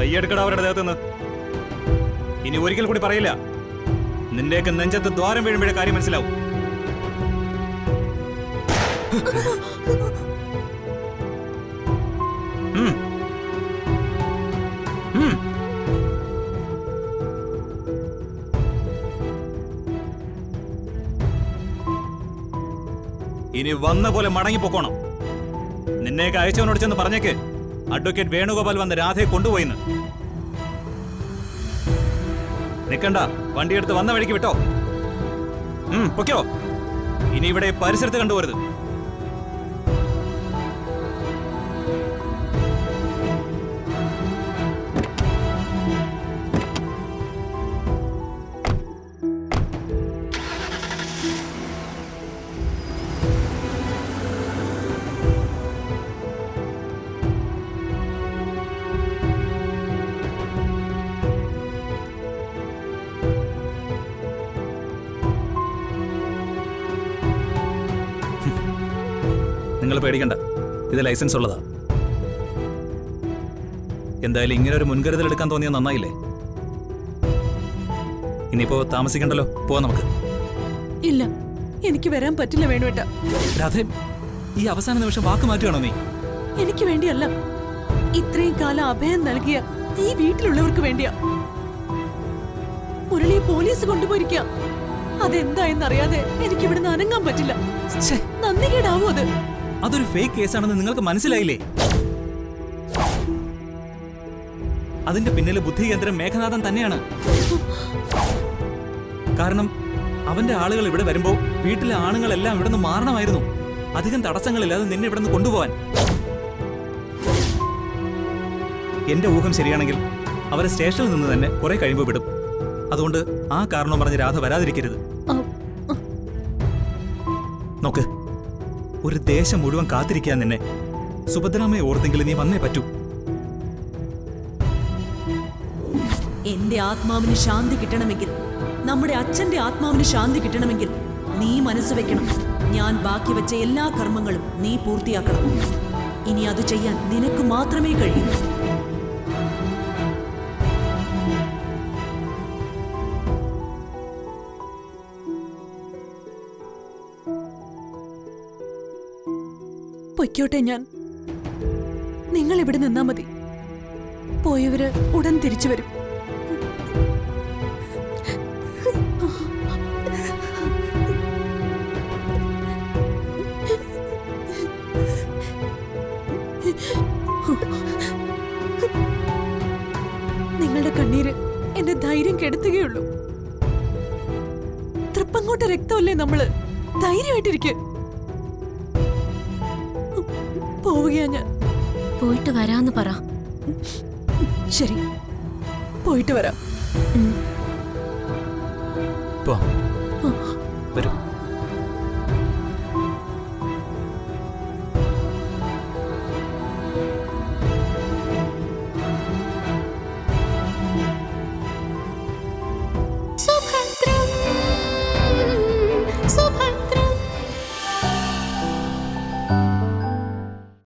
കൈയെടുക്കട അവരുടെ ദേഹത്തുനിന്ന്. ഇനി ഒരിക്കൽ കൂടി പറയില്ല. നിന്റെയൊക്കെ നെഞ്ചത്ത് ദ്വാരം വീഴുമ്പോഴേ കാര്യം മനസ്സിലാവും. ഇനി വന്ന പോലെ മടങ്ങിപ്പോക്കോണം. നിന്നെയൊക്കെ അയച്ചവനോട് ചെന്ന് പറഞ്ഞേക്ക് അഡ്വക്കേറ്റ് വേണുഗോപാൽ വന്ന് രാധയെ കൊണ്ടുപോയിന്ന്. നിക്കണ്ട, വണ്ടിയെടുത്ത് വന്ന വഴിക്ക് വിട്ടോ. പൊക്കോ. ഇനി ഇവിടെ പരിസരത്ത് കണ്ടുപോരുത്. നിങ്ങൾ പേടിക്കണ്ട, ഇത് ലൈസൻസ് ഉള്ളതാ. എന്തായാലും ഇങ്ങനെ ഒരു മുൻകരുതൽ എടുക്കാൻ തോന്നിയാൽ നന്നായില്ലേ? ഇനിയിപ്പോ താമസിക്കണ്ടല്ലോ, പോവാ നമുക്ക്. ഇല്ല, എനിക്ക് വരാൻ പറ്റില്ല വേണുവേട്ട. രാധേ, ഈ അവസാന നിമിഷം വാക്ക് മാറ്റുകയാണോ നീ? എനിക്ക് വേണ്ടിയല്ല, ഇത്രയും കാലം അഭയം നൽകിയ ഈ വീട്ടിലുള്ളവർക്ക് വേണ്ടിയാ. മുരളിയെ പോലീസ് കൊണ്ടുപോയിരിക്കുക. അതെന്തായെന്നറിയാതെ എനിക്ക് ഇവിടുന്ന് അനങ്ങാൻ പറ്റില്ല. നന്ദി കേടാവൂ അത്. അതൊരു ഫേക്ക് കേസാണെന്ന് നിങ്ങൾക്ക് മനസ്സിലായില്ലേ? അതിന്റെ പിന്നിലെ ബുദ്ധി കേന്ദ്രം മേഘനാഥൻ തന്നെയാണ്. കാരണം അവന്റെ ആളുകൾ ഇവിടെ വരുമ്പോ വീട്ടിലെ ആണുങ്ങളെല്ലാം ഇവിടെ നിന്ന് മാറണമായിരുന്നു. അധികം തടസ്സങ്ങളില്ലാതെ നിന്നെ ഇവിടെ നിന്ന് കൊണ്ടുപോവാൻ. എന്റെ ഊഹം ശരിയാണെങ്കിൽ അവരെ സ്റ്റേഷനിൽ നിന്ന് തന്നെ കുറെ കഴിയുമ്പോൾ വിടും. അതുകൊണ്ട് ആ കാരണം പറഞ്ഞ് രാധ വരാതിരിക്കരുത്. നോക്ക്, ഒരു ദേശം മുഴുവൻ കാത്തിരിക്കാൻ നിന്നെ. സുഭദ്രാമയെ ഓർത്തെങ്കിലും നീ വന്നേ പറ്റൂ. എന്റെ ആത്മാവിന് ശാന്തി കിട്ടണമെങ്കിൽ, നമ്മുടെ അച്ഛന്റെ ആത്മാവിന് ശാന്തി കിട്ടണമെങ്കിൽ നീ മനസ്സ് വെക്കണം. ഞാൻ ബാക്കി വെച്ച എല്ലാ കർമ്മങ്ങളും നീ പൂർത്തിയാക്കണം. ഇനി അത് ചെയ്യാൻ നിനക്ക് മാത്രമേ കഴിയൂ. പൊയ്ക്കോട്ടെ ഞാൻ. നിങ്ങൾ ഇവിടെ നിന്നാ മതി. പോയവര് ഉടൻ തിരിച്ചു വരും. നിങ്ങളുടെ കണ്ണീര് എന്റെ ധൈര്യം കെടുത്തുകയുള്ളൂ. തൃപ്പങ്ങോട്ട രക്തമല്ലേ നമ്മള്. ധൈര്യമായിട്ടിരിക്കെ. പോവുകയാ ഞാൻ. പോയിട്ട് വരാന്ന് പറ. ശരി, പോയിട്ട് വരാം. വരൂ.